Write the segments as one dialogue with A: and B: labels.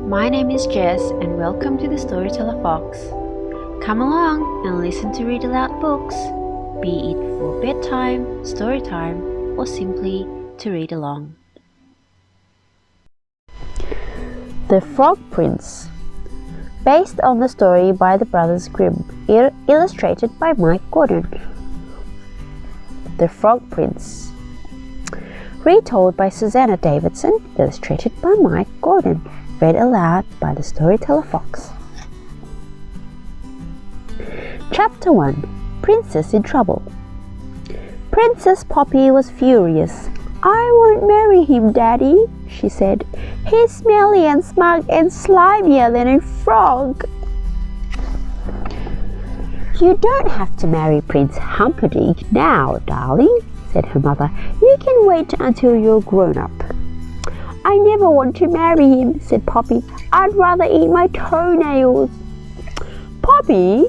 A: My name is Jess and welcome to the Storyteller Fox. Come along and listen to read aloud books, be it for bedtime, story time, or simply to read along.
B: The Frog Prince, based on the story by the Brothers Grimm, illustrated by Mike Gordon. The Frog Prince, retold by Susanna Davidson, illustrated by Mike Gordon, read aloud by the Storyteller Fox. Chapter 1, Princess in Trouble. Princess Poppy was furious. "I won't marry him, Daddy," she said. "He's smelly and smug and slimier than a frog." "You don't have to marry Prince Humperdinck now, darling," said her mother. "You can wait until you're grown up." "I never want to marry him," said Poppy. "I'd rather eat my toenails." "Poppy,"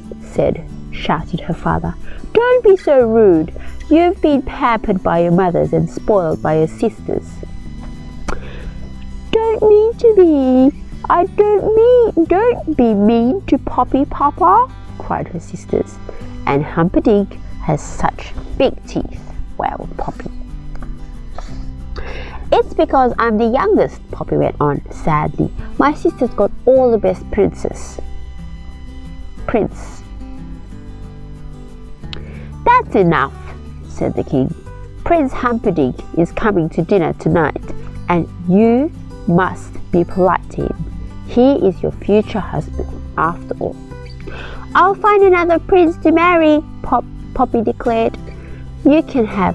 B: shouted her father, "don't be so rude. You've been pampered by your mothers and spoiled by your sisters." "Don't mean to be. Don't be mean to Poppy, Papa," cried her sisters. "And Humperdinck has such big teeth," wailed Poppy. "It's because I'm the youngest," Poppy went on sadly. "My sister's got all the best Prince. "That's enough," said the king. "Prince Humperdinck is coming to dinner tonight, and you must be polite to him. He is your future husband, after all." "I'll find another prince to marry," Poppy declared. "You can have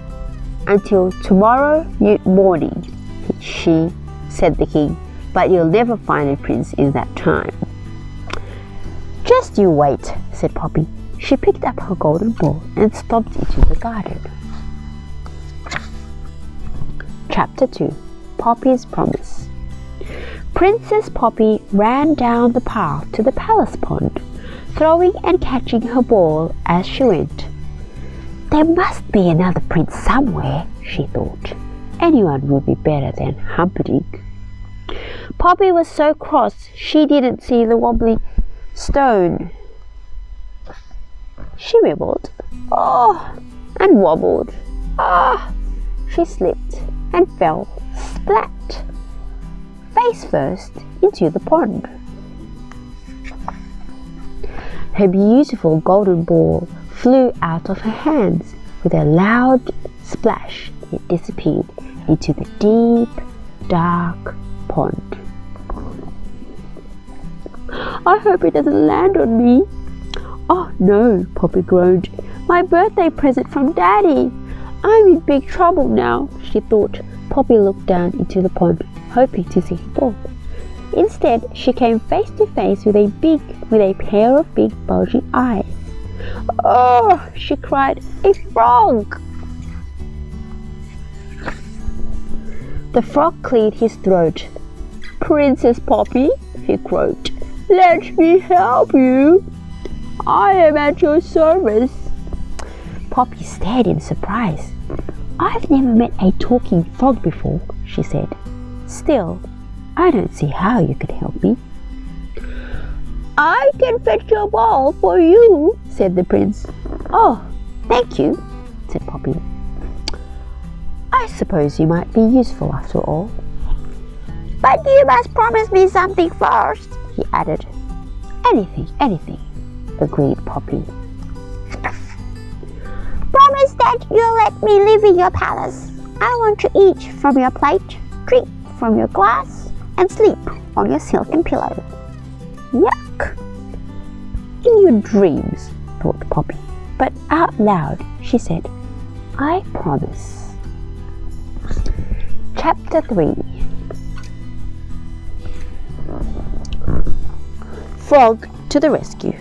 B: until tomorrow morning," said the king, "but you'll never find a prince in that time." "Just you wait," said Poppy. She picked up her golden ball and stomped into the garden. Chapter 2, Poppy's Promise. Princess Poppy ran down the path to the palace pond, throwing and catching her ball as she went. "There must be another prince somewhere," she thought. "Anyone would be better than Humperdinck." Poppy was so cross she didn't see the wobbly stone. She wibbled, and wobbled. She slipped and fell splat, face first, into the pond. Her beautiful golden ball flew out of her hands. With a loud splash, it disappeared into the deep, dark pond. "I hope it doesn't land on me." "Oh no," Poppy groaned. "My birthday present from Daddy. I'm in big trouble now," she thought. Poppy looked down into the pond, hoping to see the ball. Instead, she came face to face with a pair of big bulging eyes. "Oh," she cried, "a frog!" The frog cleared his throat. "Princess Poppy," he croaked, "let me help you. I am at your service." Poppy stared in surprise. "I've never met a talking frog before," she said. "Still, I don't see how you could help me." "I can fetch your ball for you," said the prince. "Oh, thank you," said Poppy. "I suppose you might be useful after all." "But you must promise me something first," he added. Anything, agreed Poppy. "Promise that you'll let me live in your palace. I want to eat from your plate, drink from your glass, and sleep on your silken pillow." Yuck! "In your dreams," thought Poppy, but out loud she said, "I promise." Chapter 3, Frog to the Rescue.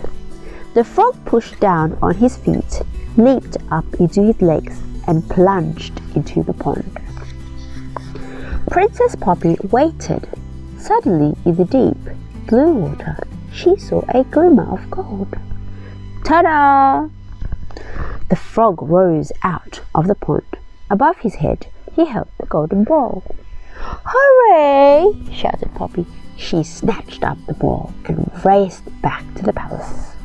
B: The frog pushed down on his feet, leaped up into his legs, and plunged into the pond. Princess Poppy waited. Suddenly, in the deep, blue water, she saw a glimmer of gold. Ta-da! The frog rose out of the pond. Above his head, he held the golden ball. "Hooray!" shouted Poppy. She snatched up the ball and raced back to the palace.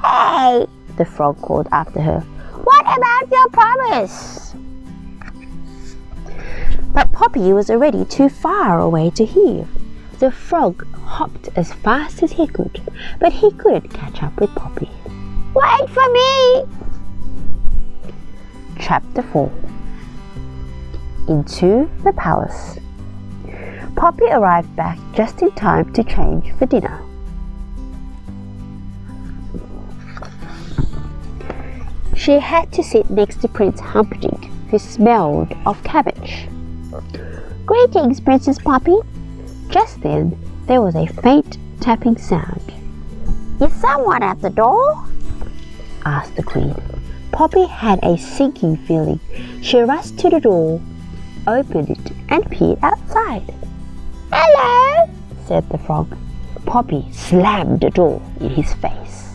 B: "Hey!" the frog called after her. "What about your promise?" But Poppy was already too far away to hear. The frog hopped as fast as he could, but he couldn't catch up with Poppy. "Wait for me!" Chapter 4. Into the palace. Poppy arrived back just in time to change for dinner. She had to sit next to Prince Humperdinck, who smelled of cabbage. "Greetings, Princess Poppy." Just then, there was a faint tapping sound. "Is someone at the door?" asked the Queen. Poppy had a sinking feeling. She rushed to the door, opened it, and peered outside. "Hello," said the frog. Poppy slammed the door in his face.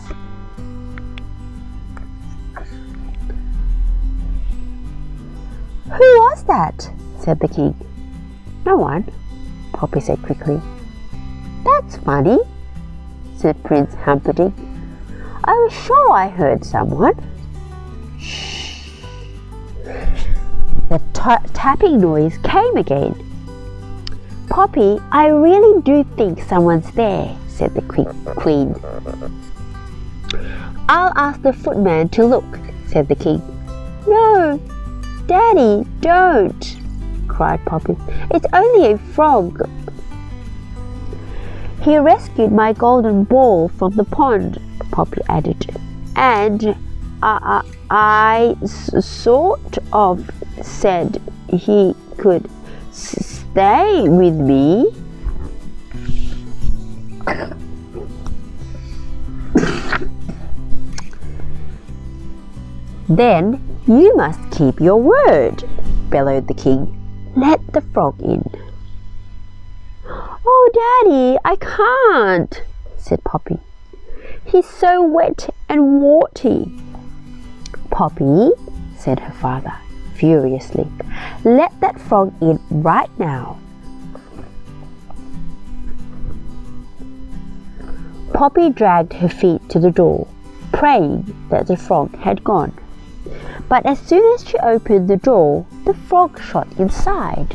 B: "Who was that?" said the king. "No one," Poppy said quickly. "That's funny," said Prince Humperdinck. "I was sure I heard someone." Shh. The tapping noise came again. "Poppy, I really do think someone's there," said the Queen. "I'll ask the footman to look," said the king. "No, Daddy, don't," cried Poppy. "It's only a frog. He rescued my golden ball from the pond," Poppy added. "And I sort of said he could stay with me." "Then you must keep your word," bellowed the king. "Let the frog in." "Oh, Daddy, I can't," said Poppy. "He's so wet and warty." "Poppy," said her father furiously, "let that frog in right now." Poppy dragged her feet to the door, praying that the frog had gone. But as soon as she opened the door, the frog shot inside.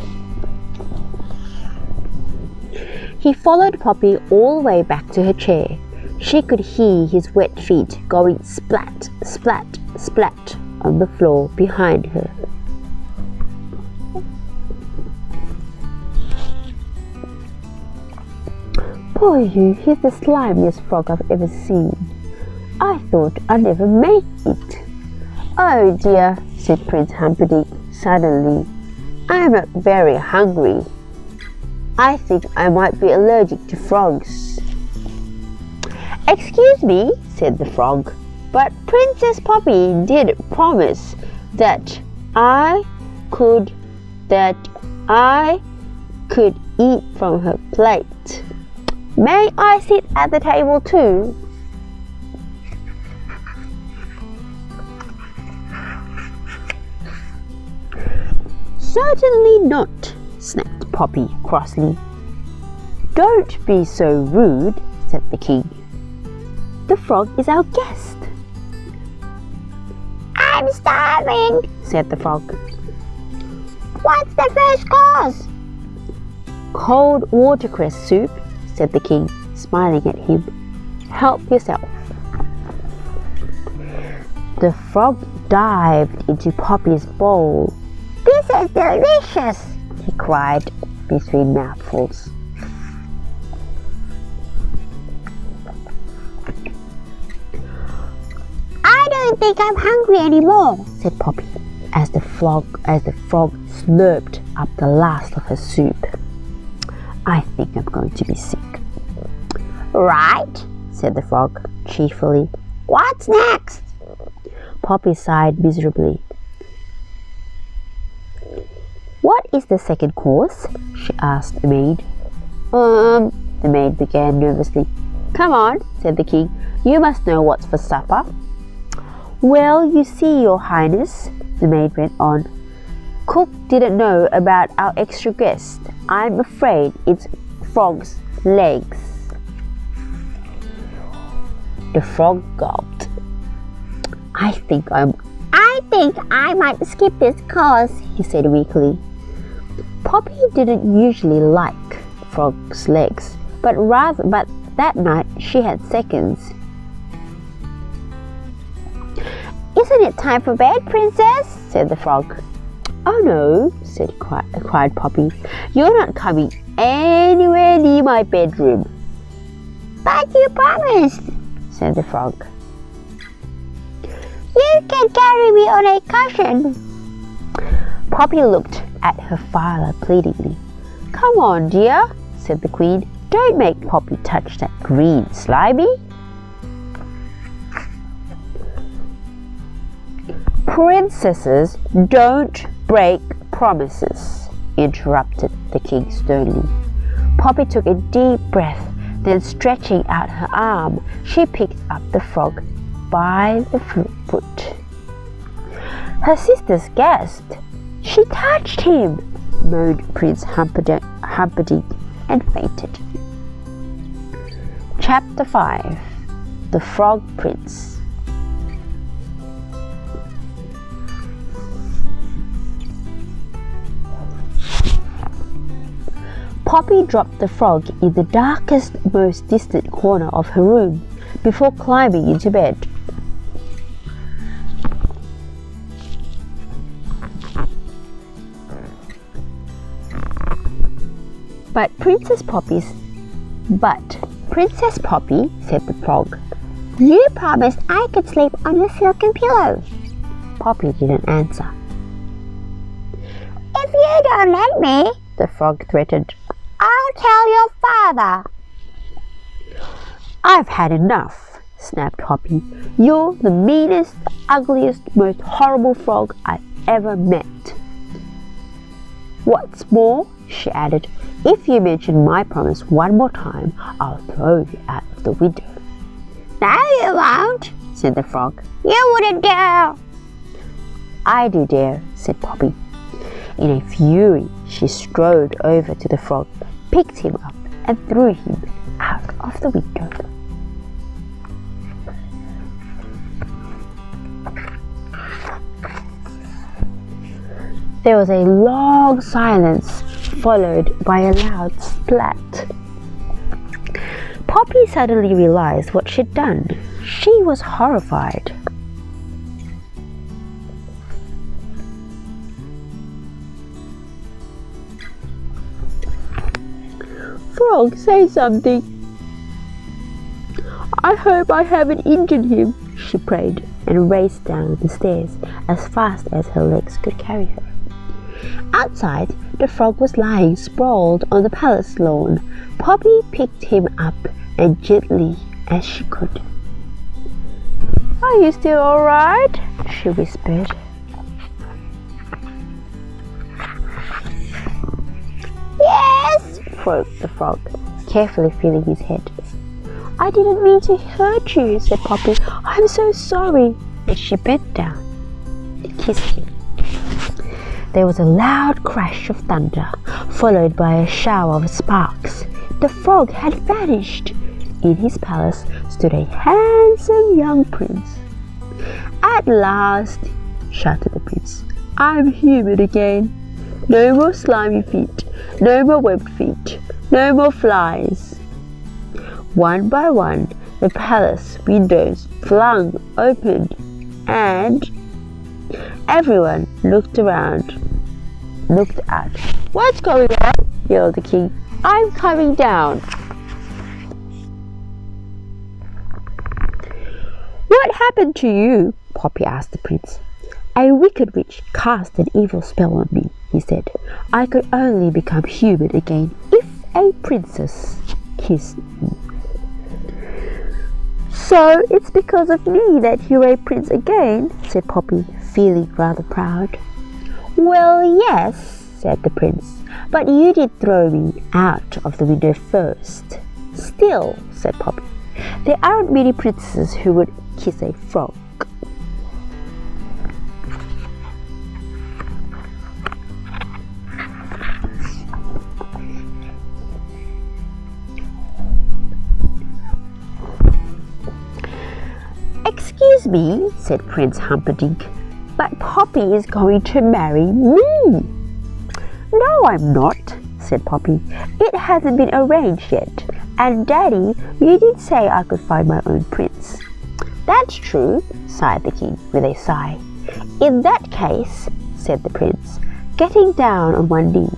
B: He followed Poppy all the way back to her chair. She could hear his wet feet going splat, splat, splat on the floor behind her. "Poor you, he's the slimiest frog I've ever seen. I thought I'd never make it." "Oh dear," said Prince Humperdinck suddenly. "I'm not very hungry. I think I might be allergic to frogs." "Excuse me," said the frog, "but Princess Poppy did promise that I could eat from her plate. May I sit at the table too?" "Certainly not," snapped Poppy crossly. "Don't be so rude," said the king. "The frog is our guest." "I'm starving," said the frog. "What's the first course?" "Cold watercress soup," said the king, smiling at him. "Help yourself." The frog dived into Poppy's bowl. "This is delicious," he cried between mouthfuls. "I don't think I'm hungry anymore," said Poppy, as the frog slurped up the last of her soup. "I think I'm going to be sick." "Right," said the frog cheerfully. "What's next?" Poppy sighed miserably. "What is the second course?" she asked the maid. The maid began nervously. "Come on," said the king. "You must know what's for supper." "Well, you see, your highness," the maid went on, Cook didn't know about our extra guest. I'm afraid it's Frog's legs. The frog gulped. I think I might skip this course, he said weakly. Poppy didn't usually like Frog's legs, but that night she had seconds. Isn't it time for bed, Princess? Said the frog. Oh no, cried Poppy. You're not coming anywhere near my bedroom. But you promised, said the frog. You can carry me on a cushion. Poppy looked at her father pleadingly. Come on, dear, said the Queen. Don't make Poppy touch that green slimy. Princesses don't break promises, interrupted the King sternly. Poppy took a deep breath, then stretching out her arm, she picked up the frog by the foot. Her sisters gasped. She touched him, moaned Prince Humperdinck and fainted. Chapter 5. The Frog Prince. Poppy dropped the frog in the darkest, most distant corner of her room before climbing into bed. But Princess Poppy, said the frog, you promised I could sleep on your silken pillow. Poppy didn't answer. If you don't let me, the frog threatened, I'll tell your father. I've had enough, snapped Poppy. You're the meanest, ugliest, most horrible frog I've ever met. What's more, she added, if you mention my promise one more time, I'll throw you out of the window. No, you won't, said the frog. You wouldn't dare. I do dare, said Poppy. In a fury, she strode over to the frog, picked him up, and threw him out of the window. There was a long silence, followed by a loud splat. Poppy suddenly realized what she'd done. She was horrified. Frog, say something. I hope I haven't injured him, she prayed, and raced down the stairs as fast as her legs could carry her. Outside, the frog was lying sprawled on the palace lawn. Poppy picked him up as gently as she could. Are you still all right? She whispered. Yes, croaked the frog, carefully feeling his head. I didn't mean to hurt you, said Poppy. I'm so sorry. And she bent down and kissed him. There was a loud crash of thunder, followed by a shower of sparks. The frog had vanished. In his palace stood a handsome young prince. At last, shouted the prince, I'm human again. No more slimy feet, no more webbed feet, no more flies. One by one, the palace windows flung open, and everyone looked out. What's going on? Yelled the king. I'm coming down. What happened to you? Poppy asked the prince. A wicked witch cast an evil spell on me, he said. I could only become human again if a princess kissed me. So it's because of me that you're a prince again, said Poppy, feeling rather proud. Well, yes, said the prince, but you did throw me out of the window first. Still, said Poppy, there aren't many princesses who would kiss a frog. Excuse me, said Prince Humperdinck, but Poppy is going to marry me. No, I'm not, said Poppy. It hasn't been arranged yet. And Daddy, you did say I could find my own prince. That's true, sighed the king with a sigh. In that case, said the prince, getting down on one knee,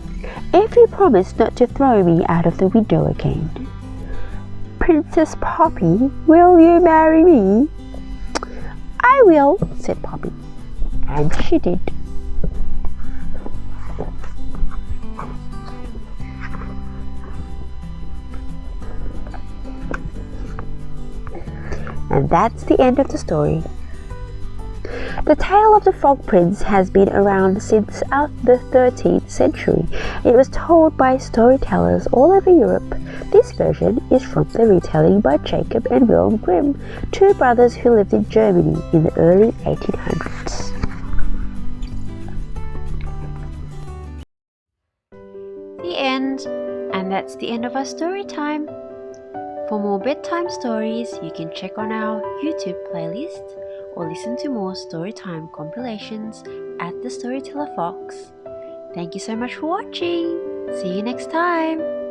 B: if you promise not to throw me out of the window again. Princess Poppy, will you marry me? I will, said Poppy. And she did. And that's the end of the story. The tale of the Frog Prince has been around since the 13th century. It was told by storytellers all over Europe. This version is from the retelling by Jacob and Wilhelm Grimm, two brothers who lived in Germany in the early 1800s.
A: The end. And that's the end of our story time. For more bedtime stories, you can check on our YouTube playlist or listen to more storytime compilations at the Storyteller Fox. Thank you so much for watching. See you next time.